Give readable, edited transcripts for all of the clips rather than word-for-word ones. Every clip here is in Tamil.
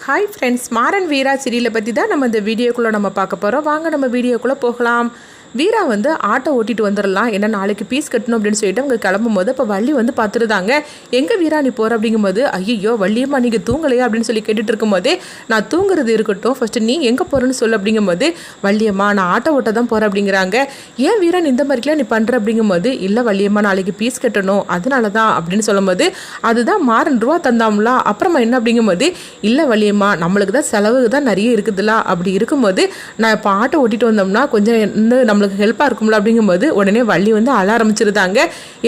ஹாய் ஃப்ரெண்ட்ஸ், மாறன் வீரா சீரியலை பற்றி தான் நம்ம இந்த வீடியோக்குள்ளே நம்ம பார்க்க போகிறோம். வாங்க நம்ம வீடியோக்குள்ளே போகலாம். வீரா வந்து ஆட்டோ ஓட்டிட்டு வந்துடலாம், ஏன்னா நாளைக்கு பீஸ் கட்டணும் அப்படின்னு சொல்லிட்டு அவங்க கிளம்பும் போது இப்போ வள்ளி வந்து பார்த்துருந்தாங்க. எங்கே வீரா நீ போகிற அப்படிங்கும்போது, ஐயோ வள்ளியம்மா நீங்கள் தூங்கலையா அப்படின்னு சொல்லி கேட்டுட்டு இருக்கும்போது, நான் தூங்குறது இருக்கட்டும், ஃபஸ்ட்டு நீ எங்கே போகிறேன்னு சொல்லு அப்படிங்கும்போது, வள்ளியம்மா நான் ஆட்டோ ஓட்ட தான் போகிறேன் அப்படிங்கிறாங்க. ஏன் வீரா இந்த மாதிரிலாம் நீ பண்ணுற அப்படிங்கும்போது, இல்லை வள்ளியம்மா நாளைக்கு பீஸ் கட்டணும் அதனால தான் அப்படின்னு சொல்லும்போது, அதுதான் மாறன் ரூபா தந்தாமலா, அப்புறமா என்ன அப்படிங்கும்போது, இல்லை வள்ளியம்மா நம்மளுக்கு தான் செலவு தான் நிறைய இருக்குதுல்ல, அப்படி இருக்கும்போது நான் இப்போ ஆட்டோ ஓட்டிட்டு வந்தோம்னா கொஞ்சம் நம்மளுக்கு ஹெல்ப்பாக இருக்கும்ல அப்படிங்கும்போது உடனே வள்ளி வந்து அழ ஆரம்பிச்சிருந்தாங்க.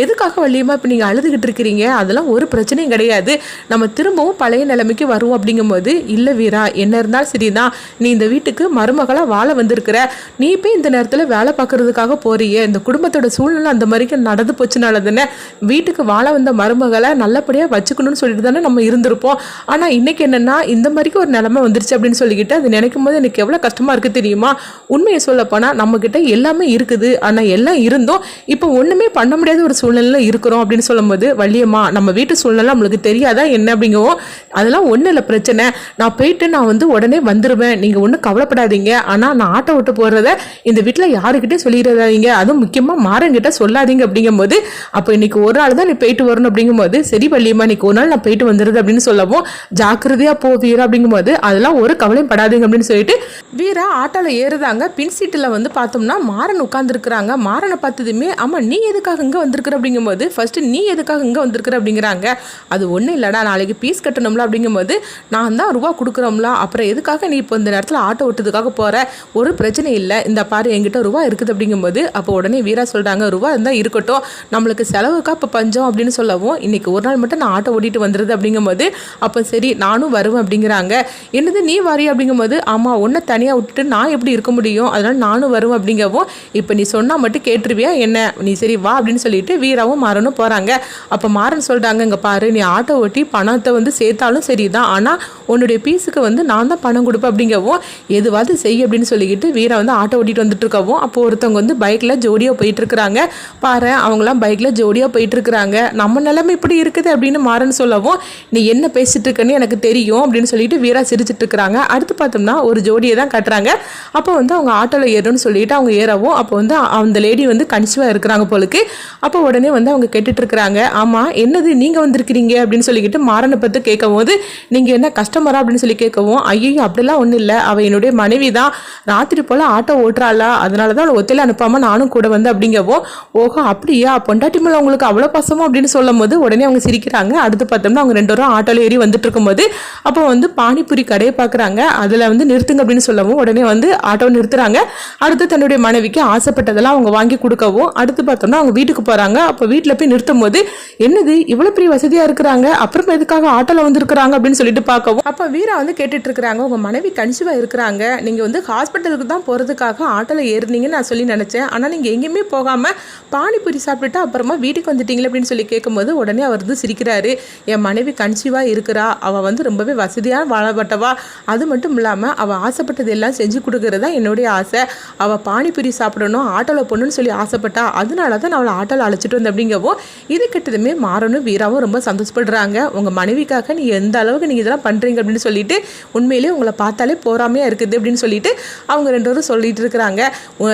எதுக்காக வள்ளியம்மா இப்போ நீங்கள் அழுதுகிட்டு இருக்கிறீங்க, அதெல்லாம் ஒரு பிரச்சனையும் கிடையாது, நம்ம திரும்பவும் பழைய நிலைமைக்கு வருவோம் அப்படிங்கும்போது, இல்லை வீரா என்ன இருந்தாலும் சரிதான், நீ இந்த வீட்டுக்கு மருமகளாக வாழ வந்திருக்கிற, நீ போய் இந்த நேரத்தில் வேலை பார்க்கறதுக்காக போறியே, இந்த குடும்பத்தோட சூழ்நிலை அந்த மாதிரி நடந்து போச்சுனால தானே வீட்டுக்கு வாழ வந்த மருமகளை நல்லபடியாக வச்சுக்கணும்னு சொல்லிட்டு தானே நம்ம இருந்திருப்போம். ஆனால் இன்னைக்கு என்னென்னா இந்த மாதிரிக்கு ஒரு நிலைமை வந்துருச்சு அப்படின்னு சொல்லிக்கிட்டு அது நினைக்கும் போது எனக்கு எவ்வளோ கஷ்டமாக இருக்குது தெரியுமா. உண்மையை சொல்லப்போனால் நம்மக்கிட்ட எல்லாமே இருக்குது, ஆனால் எல்லாம் இருந்தும் இப்போ ஒன்றுமே பண்ண முடியாத ஒரு சூழ்நிலையில் இருக்கிறோம் அப்படின்னு சொல்லும்போது, வள்ளியம்மா நம்ம வீட்டு சூழ்நிலை நம்மளுக்கு தெரியாதா என்ன அப்படிங்கவும், அதெல்லாம் ஒன்றும் இல்லை பிரச்சனை, நான் போயிட்டு நான் வந்து உடனே வந்துடுவேன், நீங்கள் ஒன்றும் கவலைப்படாதீங்க, ஆனால் நான் ஆட்டோ விட்டு போகிறத இந்த வீட்டில் யாருக்கிட்டே சொல்லிடாதீங்க, அதுவும் முக்கியமாக மாறன்கிட்ட சொல்லாதீங்க அப்படிங்கும்போது, அப்போ இன்னைக்கு ஒரு நாள் தான் நீ போயிட்டு வரணும் அப்படிங்கும்போது, சரி வள்ளியம்மா இன்னைக்கு ஒரு நாள் நான் போயிட்டு வந்துடுது அப்படின்னு சொல்லவும், ஜாக்கிரதையாக போ வீரா அப்படிங்கும்போது, அதெல்லாம் ஒரு கவலையும் படாதீங்க அப்படின்னு சொல்லிட்டு வீரா ஆட்டோவில் ஏறுதாங்க. பின் சீட்டில் வந்து பார்த்தோம்னா மாறன் உட்காந்துருக்குறாங்க. மாறனை பார்த்ததுமே, ஆமாம் நீ எதுக்காக இங்கே வந்திருக்கிற அப்படிங்கும்போது, ஃபஸ்ட்டு நீ எதுக்காக இங்கே வந்திருக்கிற அப்படிங்கிறாங்க. அது ஒன்றும் இல்லைடா, நாளைக்கு பீஸ் கட்டணும்ல அப்படிங்கும்போது, நான் தான் ரூபா கொடுக்குறோம்ல, அப்புறம் எதுக்காக நீ இப்போ இந்த நேரத்தில் ஆட்டோ ஓட்டுறதுக்காக போகிற, ஒரு பிரச்சனை இல்லை, இந்த பாரு என்கிட்ட ரூபா இருக்குது அப்படிங்கும்போது, அப்போ உடனே வீரா சொல்கிறாங்க, ரூபா இருந்தால் இருக்கட்டும், நம்மளுக்கு செலவுக்கா இப்போ பஞ்சம் அப்படின்னு சொல்லவும், இன்றைக்கி ஒரு நாள் மட்டும் நான் ஆட்டோ ஓட்டிட்டு வந்துடுது அப்படிங்கும்போது, அப்போ சரி நானும் வருவேன் அப்படிங்கிறாங்க. என்னது நீ வரி அப்படிங்கும்போது, ஆமாம் ஒன்றை தனியாக விட்டுட்டு நான் எப்படி இருக்க முடியும், அதனால் நானும் வருவேன் அப்படிங்கவும், இப்போ நீ சொன்னால் மட்டும் கேட்டுருவியா என்ன, நீ சரி வா அப்படின்னு சொல்லிட்டு வீராவும் மாறனும் போகிறாங்க. அப்போ மாறன் சொல்கிறாங்க, இங்கே பாரு நீ ஆட்டோ ஓட்டி பணத்தை வந்து சேர்த்தாலும் சரி தான், ஆனால் உன்னுடைய பீஸுக்கு வந்து நான் தான் பணம் கொடுப்பேன் அப்படிங்கவும், எதுவாது செய் அப்படின்னு சொல்லிக்கிட்டு வீரா வந்து ஆட்டோ ஓட்டிட்டு வந்துட்டு இருக்கவும், அப்போ ஒருத்தவங்க வந்து பைக்கில் ஜோடியாக போயிட்டு இருக்கிறாங்க. பாரு அவங்களாம் பைக்கில் ஜோடியாக போயிட்டு இருக்கிறாங்க, நம்ம நிலைமை இப்படி இருக்குது அப்படின்னு மாறன் சொல்லவும், நீ என்ன பேசிட்டு இருக்கன்னு எனக்கு தெரியும் அப்படின்னு சொல்லிட்டு வீரா சிரிச்சிட்டு இருக்கிறாங்க. அடுத்து பார்த்தோம்னா ஒரு ஜோடியை தான் கட்டுறாங்க. அப்போ வந்து அவங்க ஆட்டோவில் ஏறணும்னு சொல்லிட்டு அவங்க ஏறவும், அப்போ வந்து அந்த லேடி வந்து கன்சீவாக இருக்கிறாங்க போலுக்கு. அப்போ உடனே வந்து அவங்க கேட்டுட்டு இருக்கிறாங்க, ஆமாம் என்னது நீங்கள் வந்திருக்கிறீங்க அப்படின்னு சொல்லிக்கிட்டு மாறனை பற்றி கேட்கும் போது, நீங்கள் என்ன கஸ்டமரா அப்படின்னு சொல்லி கேட்கவும், ஐயோ அப்படிலாம் ஒன்றும் இல்லை, அவள் என்னுடைய மனைவி தான், ராத்திரி போல் ஆட்டோ ஓட்டுறாளா, அதனால தான் அவளை ஒத்தையில் அனுப்பாமல் நானும் கூட வந்து அப்படிங்கவும், ஓஹோ அப்படியா பொண்டாட்டி மேலே அவங்களுக்கு அவ்வளோ பசமோ அப்படின்னு சொல்லும் போது உடனே அவங்க சிரிக்கிறாங்க. அடுத்து பார்த்தோம்னா அவங்க 2 பேரும் ஆட்டோவில் ஏறி வந்துட்டு இருக்கும்போது, அப்போ வந்து பானிபூரி கடையை பார்க்குறாங்க, அதில் வந்து நிறுத்துங்க அப்படின்னு சொல்லவும் உடனே வந்து ஆட்டோ நிறுத்துறாங்க. அடுத்து தன்னுடைய மனைவிக்கு ஆசைப்பட்டதெல்லாம் அவங்க வாங்கி கொடுக்கவும், அடுத்து பார்த்தோம்னா அவங்க வீட்டுக்கு போகிறாங்க. அப்போ வீட்டில் போய் நிறுத்தும் போது, என்னது இவ்வளோ பெரிய வசதியாக இருக்கிறாங்க, அப்புறம் எதுக்காக ஆட்டோவில் வந்துருக்குறாங்க அப்படின்னு சொல்லிட்டு பார்க்கவும், அப்போ வீரா வந்து கேட்டுட்டு இருக்கிறாங்க, உங்கள் மனைவி கன்சீவாக இருக்கிறாங்க, நீங்கள் வந்து ஹாஸ்பிட்டலுக்கு தான் போகிறதுக்காக ஆட்டோவில் ஏறினீங்கன்னு நான் சொல்லி நினச்சேன், ஆனால் நீங்கள் எங்கேயுமே போகாமல் பானிபூரி சாப்பிட்டுட்டு அப்புறமா வீட்டுக்கு வந்துட்டீங்களே அப்படின்னு சொல்லி கேட்கும்போது உடனே அவர் வந்து சிரிக்கிறாரு. என் மனைவி கன்சீவாக இருக்கிறா, அவள் வந்து ரொம்பவே வசதியாக வாழப்பட்டவா, அது மட்டும் இல்லாமல் அவள் ஆசைப்பட்டது எல்லாம் செஞ்சு கொடுக்கறதா என்னுடைய ஆசை, அவள் பானிபூரி சாப்பிடணும் ஆட்டோவில் போகணுன்னு சொல்லி ஆசைப்பட்டா, அதனால தான் நான் அவளை ஆட்டோவில் அழைச்சிட்டு வந்தேன் அப்படிங்கவும், இது கிட்டதுமே மாறனும் வீராவும் ரொம்ப சந்தோஷப்படுறாங்க. உங்கள் மனைவிக்காக நீ எந்த அளவுக்கு நீங்கள் இதெல்லாம் பண்ணுறீங்க அப்படின்னு சொல்லிட்டு உண்மையிலேயே உங்களை பார்த்தாலே போறாமையாக இருக்குது அப்படின்னு சொல்லிட்டு அவங்க 2 பேரும் சொல்லிட்டு இருக்கிறாங்க.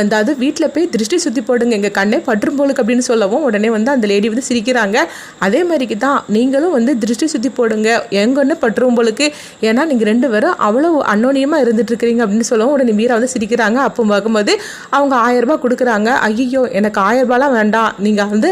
அதாவது வீட்டில் போய் திருஷ்டி சுற்றி போடுங்க, எங்கள் கண்ணே பற்றும் போலுக்கு அப்படின்னு சொல்லவும் உடனே வந்து அந்த லேடி வந்து சிரிக்கிறாங்க. அதே மாதிரிக்கு தான் நீங்களும் வந்து திருஷ்டி சுற்றி போடுங்க, எங்கன்னு பற்றும் போலுக்கு, ஏன்னா நீங்கள் 2 பேரும் அவ்வளோ அன்னோனியமாக இருந்துட்டு இருக்கிறீங்க அப்படின்னு சொல்லவும் உடனே வீரா வந்து சிரிக்கிறாங்க. அப்போ பார்க்கும்போது அவங்க 1000 ரூபாய் கொடுக்குறாங்க. ஐயோ எனக்கு 1000 ரூபாய்லாம் வேண்டாம், நீங்கள் வந்து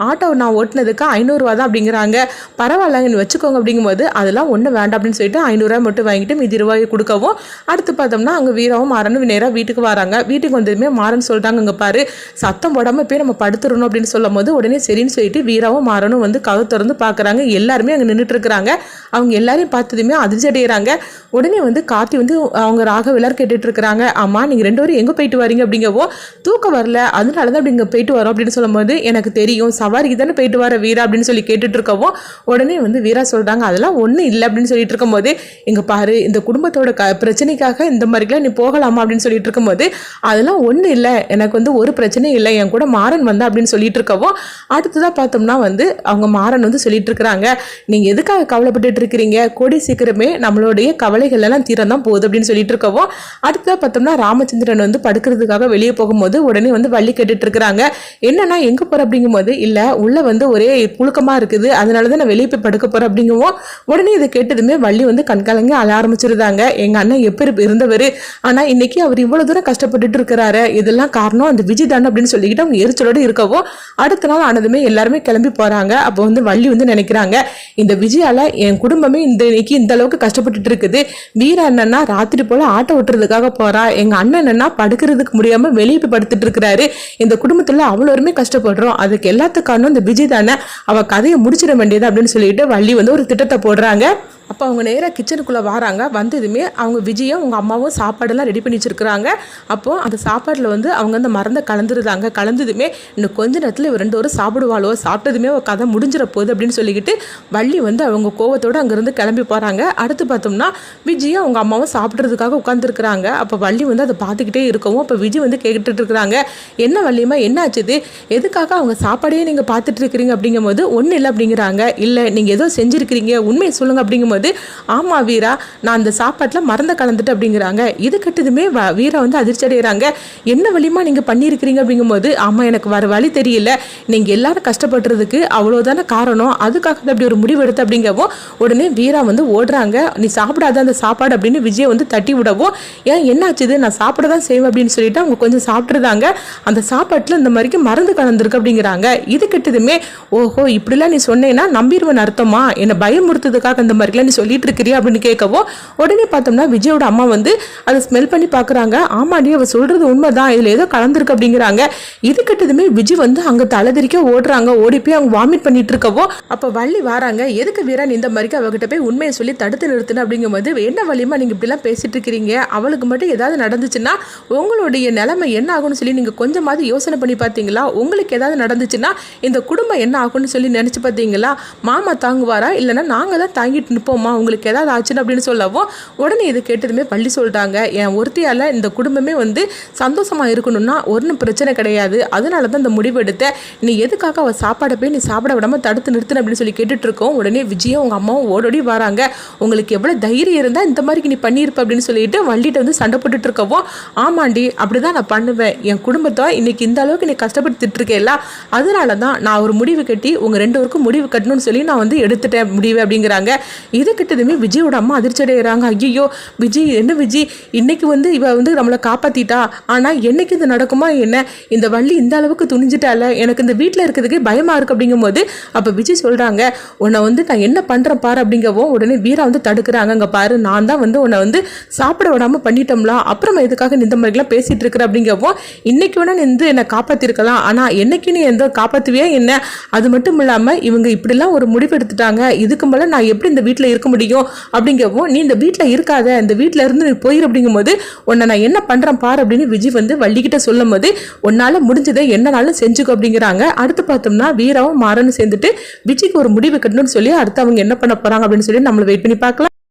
ஆட்டோ நான் ஓட்டினதுக்கு 500 ரூபா தான் அப்படிங்கிறாங்க. பரவாயில்ல நீ வச்சுக்கோங்க அப்படிங்கும்போது, அதெல்லாம் ஒன்றும் வேண்டாம் அப்படின்னு சொல்லிட்டு 500 ரூபாய் மட்டும் வாங்கிட்டு மீதி ரூபாயை கொடுக்கவும், அடுத்து பார்த்தோம்னா அங்கே வீராவும் மாறனும் நேராக வீட்டுக்கு வராங்க. வீட்டுக்கு வந்ததுமே மாறன் சொல்லிட்டாங்க, இங்கே பாரு சத்தம் போடாமல் போய் நம்ம படுத்துடணும் அப்படின்னு சொல்லும் போது உடனே சரின்னு சொல்லிட்டு வீராவும் மாறனும் வந்து கதவு திறந்து பார்க்குறாங்க. எல்லாருமே அங்கே நின்றுட்டு இருக்கிறாங்க. அவங்க எல்லாரையும் பார்த்ததுமே அதிர்ச்சி அடைகிறாங்க. உடனே வந்து கார்த்தி வந்து அவங்க ராகவ் எல்லாரும் கேட்டுட்டு இருக்கிறாங்க, ஆமாம் நீங்கள் 2 பேரும் எங்கே போயிட்டு வரீங்க அப்படிங்கவும், இருக்கவும் தூக்கம் வரல, அதனால தான் அப்படி இங்கே போயிட்டு வரோம் அப்படின்னு சொல்லும்போது எனக்கு தெரியும், சவாரிக்கு தானே போயிட்டு வர வீரா அப்படின்னு சொல்லி கேட்டுட்டு இருக்கவும் உடனே வந்து வீரா சொல்கிறாங்க அதெல்லாம் ஒன்றும் இல்லை அப்படின்னு சொல்லிட்டு இருக்கும்போது இங்கே பாரு இந்த குடும்பத்தோட பிரச்சனைக்காக இந்த மாதிரிலாம் நீ போகலாமா அப்படின்னு சொல்லிட்டு இருக்கும்போது அதெல்லாம் ஒன்றும் இல்லை, எனக்கு வந்து ஒரு பிரச்சனையும் இல்லை, என் கூட மாறன் வந்தா அப்படின்னு சொல்லிட்டு இருக்கவும் அடுத்ததாக பார்த்தோம்னா வந்து அவங்க மாறன் வந்து சொல்லிட்டு இருக்கிறாங்க நீங்கள் எதுக்காக கவலைப்பட்டுட்டு இருக்கிறீங்க, கூடி சீக்கிரமே நம்மளுடைய கவலைகள் எல்லாம் தீரந்தான் போகுது அப்படின்னு சொல்லிட்டு இருக்கவும் அடுத்ததாக பார்த்தோம்னா ராமச்சந்திரன் வந்து படுக்கிறதுக்காக வெளியே போகும்போது உடனே வந்து வள்ளி கேட்டுட்டு இருக்கிறாங்க என்னன்னா எங்கே போகிற அப்படிங்கும்போது இல்லை உள்ள வந்து ஒரே புழுக்கமாக இருக்குது, அதனால தான் நான் வெளியே போய் படுக்க போகிறேன் அப்படிங்குவோம். உடனே இதை கேட்டதுமே வள்ளி வந்து கண்கலங்கி அழ ஆரம்பிச்சிருந்தாங்க. எங்கள் அண்ணன் எப்படி இருந்தவர், ஆனால் இன்னைக்கு அவர் இவ்வளோ தூரம் கஷ்டப்பட்டுட்டு இருக்கிறாரு, இதெல்லாம் காரணம் அந்த விஜய் தான் அப்படின்னு சொல்லிக்கிட்டு அவங்க எரிச்சலோடு இருக்கவும் அடுத்த நாள் ஆனதுமே எல்லாருமே கிளம்பி போகிறாங்க. அப்போ வந்து வள்ளி வந்து நினைக்கிறாங்க இந்த விஜயால என் குடும்பமே இன்னைக்கு இந்த அளவுக்கு கஷ்டப்பட்டுட்டு இருக்குது, வீரா என்னன்னா ராத்திரி போல ஆட்டோ ஓட்டுறதுக்காக போறா, எங்க அண்ணன் என்னன்னா படுக்கிறதுக்கு முடியாம வெளியே போய் படுத்துட்டு இருக்கிறாரு, இந்த குடும்பத்துல அவ்வளோருமே கஷ்டப்படுறோம், அதுக்கு எல்லாத்துக்கும் காரணம் இந்த விஜய் தானே, அவ கதையை முடிச்சிட வேண்டியது அப்படின்னு சொல்லிட்டு வள்ளி வந்து ஒரு திட்டத்தை போடுறாங்க. அப்போ அவங்க நேராக கிச்சனுக்குள்ளே வராங்க. வந்ததுமே அவங்க விஜயும் அவங்க அம்மாவும் சாப்பாடெல்லாம் ரெடி பண்ணி வச்சுருக்குறாங்க. அப்போது அந்த சாப்பாட்டில் வந்து அவங்க அந்த மருந்தை கலந்துருந்தாங்க. கலந்ததுமே இன்னும் கொஞ்ச நேரத்தில் இவர் 2 பேரும் சாப்பிடுவாளோ, சாப்பிட்டதுமே ஒரு கதை முடிஞ்சிட போகுது அப்படின்னு சொல்லிக்கிட்டு வள்ளி வந்து அவங்க கோவத்தோடு அங்கேருந்து கிளம்பி போகிறாங்க. அடுத்து பார்த்தோம்னா விஜயும் அவங்க அம்மாவும் சாப்பிட்றதுக்காக உட்காந்துருக்குறாங்க. அப்போ வள்ளி வந்து அதை பார்த்துக்கிட்டே இருக்கவும் அப்போ விஜய் வந்து கேட்டுட்டு இருக்கிறாங்க என்ன வள்ளியம்மா என்ன ஆச்சுது, எதுக்காக அவங்க சாப்பாடையே நீங்கள் பார்த்துட்டு இருக்கிறீங்க அப்படிங்கும்போது ஒன்றும் இல்லை அப்படிங்கிறாங்க. இல்லை நீங்கள் ஏதோ செஞ்சுருக்கிறீங்க, உண்மையை சொல்லுங்கள் அப்படிங்கும்போது ஆமா வீரா நான் அந்த சாப்பாட்டில் மறந்த கலந்துட்டு அப்படிங்கிறாங்க. இது கட்டதுமே வீரா வந்து அதிர்ச்சி அடைகிறாங்க. என்ன வழிமா நீங்கள் பண்ணியிருக்கிறீங்க அப்படிங்கும்போது ஆமாம் எனக்கு வர வழி தெரியல, நீங்கள் எல்லாரும் கஷ்டப்படுறதுக்கு அவ்வளோதான காரணம், அதுக்காக தான் அப்படி ஒரு முடிவு எடுத்து அப்படிங்கவும் உடனே வீரா வந்து ஓடுறாங்க. நீ சாப்பிடாத அந்த சாப்பாடு அப்படின்னு விஜய் வந்து தட்டி விடவும் ஏன் என்னாச்சுது நான் சாப்பிட தான் செய்வேன் அப்படின்னு சொல்லிட்டு அவங்க கொஞ்சம் சாப்பிட்ருந்தாங்க. அந்த சாப்பாட்டில் இந்த மாதிரிக்கு மருந்து கலந்துருக்கு அப்படிங்கிறாங்க. இது கட்டதுமே ஓஹோ இப்படிலாம் நீ சொன்னேன்னா நம்பிடுவேன் அர்த்தமா, என்னை பயமுறுத்ததுக்காக இந்த மாதிரிலாம் சொல்லிட்டு இருக்கிறியா அப்படின்னு கேட்கவும் உடனே பார்த்தோம்னா விஜயோட அம்மா வந்து அதை ஸ்மெல் பண்ணி பார்க்குறாங்க. ஆமாடி அவ சொல்றது உண்மைதான், இதுல ஏதோ கலந்துருக்கு அப்படிங்கிறாங்க. இது கிட்டதுமே விஜய் வந்து அங்க தலைதிரிக்க ஓடுறாங்க. ஓடி போய் அவங்க வாமிட் பண்ணிட்டு இருக்கவோ அப்போ வள்ளி வராங்க. எதுக்கு வீரன் இந்த மாதிரி அவகிட்ட போய் உண்மையை சொல்லி தடுத்து நிறுத்தின அப்படிங்கும்போது என்ன வள்ளியம்மா நீங்க இப்படிலாம் பேசிட்டு இருக்கிறீங்க, அவளுக்கு மட்டும் ஏதாவது நடந்துச்சுன்னா உங்களுடைய நிலைமை என்ன ஆகும்னு சொல்லி நீங்க கொஞ்சமாவது யோசனை பண்ணி பார்த்தீங்களா, உங்களுக்கு ஏதாவது நடந்துச்சுன்னா இந்த குடும்பம் என்ன ஆகும்னு சொல்லி நினைச்சு பார்த்தீங்களா, மாமா தாங்குவாரா இல்லைன்னா நாங்க தான் தாங்கிட்டு நிற்போம், உங்களுக்கு ஏதாவது ஆச்சுன்னு அப்படின்னு சொல்லவும் உடனே இது கேட்டதுமே வள்ளி சொல்லிட்டாங்க என் ஒருத்தியால் இந்த குடும்பமே வந்து சந்தோஷமா இருக்கணும்னா ஒன்றும் பிரச்சனை கிடையாது, அதனால தான் இந்த முடிவு எடுத்த, நீ எதுக்காக அவள் சாப்பாடை போய் நீ சாப்பிட விடாம தடுத்து நிறுத்தின அப்படின்னு சொல்லி கேட்டுட்டு இருக்கோம். உடனே விஜயும் உங்க அம்மாவும் ஓடோடி வராங்க. உங்களுக்கு எவ்வளோ தைரியம் இருந்தால் இந்த மாதிரி நீ பண்ணியிருப்ப அப்படின்னு சொல்லிட்டு வள்ளிட்ட வந்து சண்டை போட்டுட்டு இருக்கவும் ஆமாண்டி அப்படிதான் நான் பண்ணுவேன், என் குடும்பத்தை இன்னைக்கு இந்த அளவுக்கு நீ கஷ்டப்படுத்திட்டு இருக்கேல்ல, அதனால தான் நான் ஒரு முடிவு கட்டி உங்க 2 பேருக்கும் முடிவு கட்டணும்னு சொல்லி நான் வந்து எடுத்துட்டேன் முடிவு அப்படிங்கிறாங்க. இது கிட்டதுமே விஜயோட அம்மா அதிர்ச்சி அடைகிறாங்க. ஐயோ விஜய் என்ன விஜய் இன்னைக்கு வந்து இவ வந்து நம்மளை காப்பாத்திட்டா, ஆனா என்னைக்கு இது நடக்குமா என்ன, இந்த வள்ளி இந்த அளவுக்கு துணிஞ்சிட்டால, எனக்கு இந்த வீட்டில் இருக்கிறதுக்கு பயமா இருக்கு அப்படிங்கும்போது அப்ப விஜய் சொல்றாங்க உன்னை வந்து நான் என்ன பண்றேன் பாரு அப்படிங்கவும் உடனே வீரா வந்து தடுக்கிறாங்க. அங்க பாரு நான் தான் வந்து உன்னை வந்து சாப்பிட விடாம பண்ணிட்டோம்ல, அப்புறமா எதுக்காக இந்த மாதிரிலாம் பேசிட்டு இருக்கிற அப்படிங்கவும் இன்னைக்கு வேணா நீ வந்து என்னை காப்பாத்திருக்கலாம், ஆனா என்னைக்கு நீ எந்த காப்பாத்துவியா என்ன, அது மட்டும் இல்லாம இவங்க இப்படிலாம் ஒரு முடிவு எடுத்துட்டாங்க, இதுக்கு மேல நான் எப்படி இந்த வீட்டில் இருக்க முடியும் அப்படிங்கவும் நீ இந்த வீட்டில் இருக்காத, இந்த வீட்டில் இருந்து நீ போயிரு அப்படிங்கும்போது உன்னை நான் என்ன பண்றேன் பாரு அப்படின்னு விஜய் வந்து வள்ளிக்கிட்ட சொல்லும் போது உன்னால முடிஞ்சதை என்னனாலும் செஞ்சுக்கோ அப்படிங்கிறாங்க. அடுத்து பார்த்தோம்னா வீராவும் மாறனும் சேர்ந்துட்டு விஜய்க்கு ஒரு முடிவு கட்டணும்னு சொல்லி அடுத்து அவங்க என்ன பண்ண போறாங்க அப்படின்னு சொல்லி நம்மளை வெயிட் பண்ணி பார்க்கலாம்.